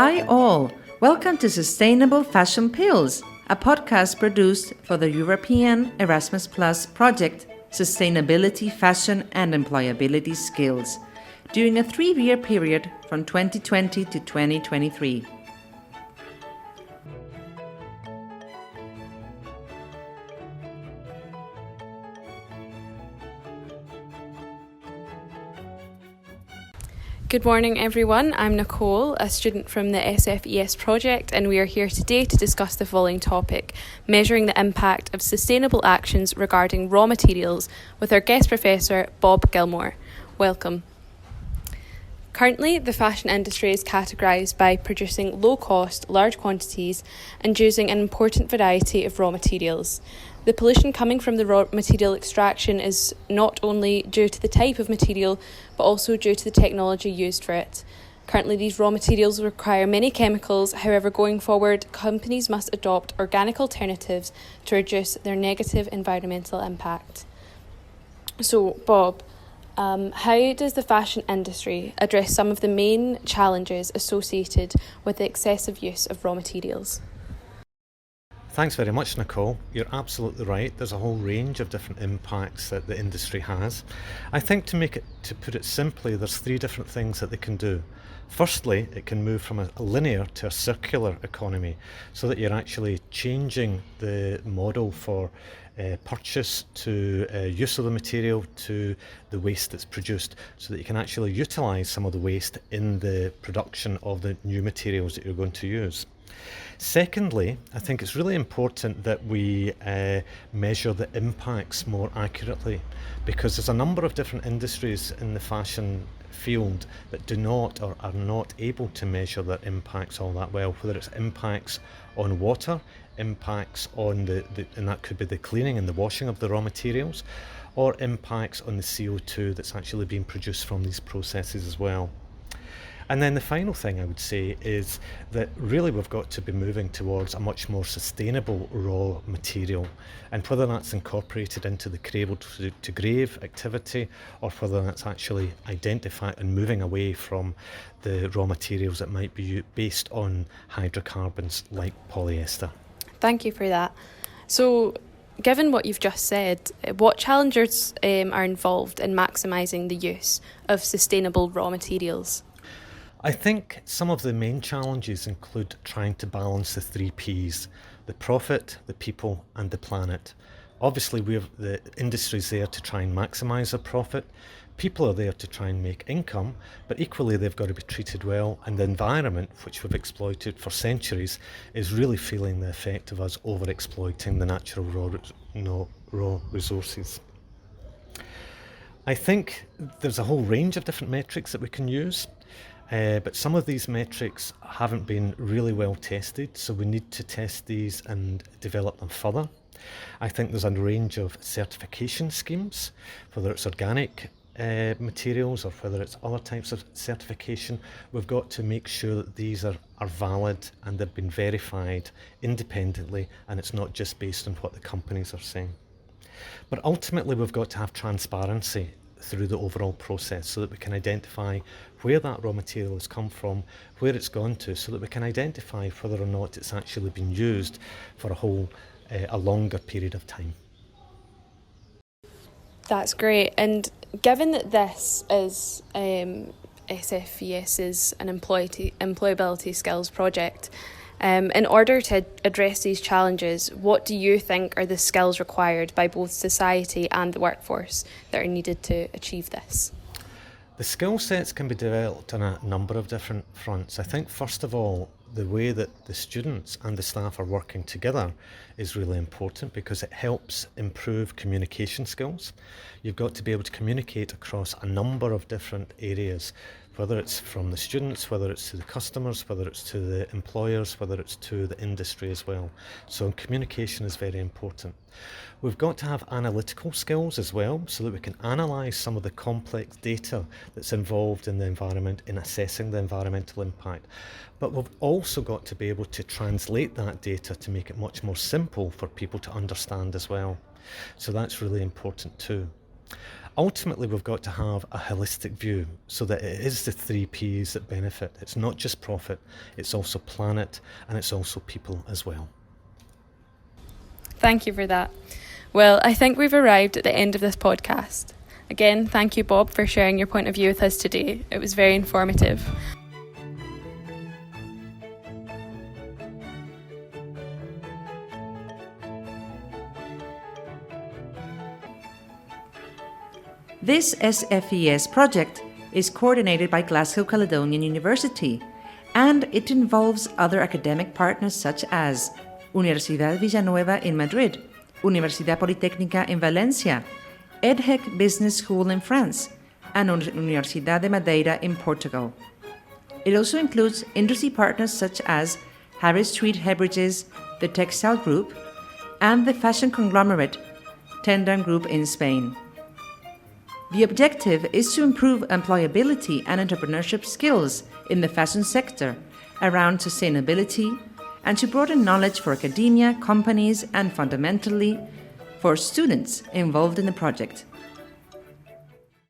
Hi all, welcome to Sustainable Fashion Pills, a podcast produced for the European Erasmus Plus project Sustainability, Fashion and Employability Skills, during a 3-year period from 2020 to 2023. Good morning everyone, I'm Nicole, a student from the SFES project, and we are here today to discuss the following topic, measuring the impact of sustainable actions regarding raw materials, with our guest professor Bob Gilmour. Welcome. Currently, the fashion industry is categorised by producing low-cost, large quantities and using an important variety of raw materials. The pollution coming from the raw material extraction is not only due to the type of material, but also due to the technology used for it. Currently, these raw materials require many chemicals. However, going forward, companies must adopt organic alternatives to reduce their negative environmental impact. So, Bob, how does the fashion industry address some of the main challenges associated with the excessive use of raw materials? Thanks very much, Nicole. You're absolutely right. There's a whole range of different impacts that the industry has. I think to put it simply, there's 3 different things that they can do. Firstly, it can move from a linear to a circular economy, so that you're actually changing the model for purchase to use of the material to the waste that's produced, so that you can actually utilise some of the waste in the production of the new materials that you're going to use. Secondly, I think it's really important that we measure the impacts more accurately, because there's a number of different industries in the fashion field that do not or are not able to measure their impacts all that well, whether it's impacts on water, impacts on and that could be the cleaning and the washing of the raw materials, or impacts on the CO2 that's actually being produced from these processes as well. And then the final thing I would say is that really we've got to be moving towards a much more sustainable raw material, and whether that's incorporated into the cradle to grave activity, or whether that's actually identified and moving away from the raw materials that might be based on hydrocarbons like polyester. Thank you for that. So, given what you've just said, what challenges are involved in maximising the use of sustainable raw materials? I think some of the main challenges include trying to balance the 3 Ps, the profit, the people and the planet. Obviously, the industry's there to try and maximise their profit. People are there to try and make income, but equally they've got to be treated well, and the environment, which we've exploited for centuries, is really feeling the effect of us over-exploiting the natural raw resources. I think there's a whole range of different metrics that we can use. But some of these metrics haven't been really well tested, so we need to test these and develop them further. I think there's a range of certification schemes, whether it's organic materials or whether it's other types of certification. We've got to make sure that these are valid and they've been verified independently, and it's not just based on what the companies are saying. But ultimately we've got to have transparency through the overall process, so that we can identify where that raw material has come from, where it's gone to, so that we can identify whether or not it's actually been used for a longer period of time. That's great. And given that this is SFES's an employability skills project, in order to address these challenges, what do you think are the skills required by both society and the workforce that are needed to achieve this? The skill sets can be developed on a number of different fronts. I think first of all, the way that the students and the staff are working together is really important, because it helps improve communication skills. You've got to be able to communicate across a number of different areas, whether it's from the students, whether it's to the customers, whether it's to the employers, whether it's to the industry as well. So communication is very important. We've got to have analytical skills as well, so that we can analyse some of the complex data that's involved in the environment in assessing the environmental impact. But we've also got to be able to translate that data to make it much more simple for people to understand as well. So that's really important too. Ultimately, we've got to have a holistic view so that it is the 3 Ps that benefit. It's not just profit, it's also planet and it's also people as well. Thank you for that. Well, I think we've arrived at the end of this podcast. Again, thank you, Bob, for sharing your point of view with us today. It was very informative. This SFES project is coordinated by Glasgow Caledonian University, and it involves other academic partners such as Universidad Villanueva in Madrid, Universidad Politécnica in Valencia, EDHEC Business School in France, and Universidad de Madeira in Portugal. It also includes industry partners such as Harris Street Beverages, the Textile Group, and the fashion conglomerate Tendern Group in Spain. The objective is to improve employability and entrepreneurship skills in the fashion sector around sustainability and to broaden knowledge for academia, companies, and fundamentally for students involved in the project.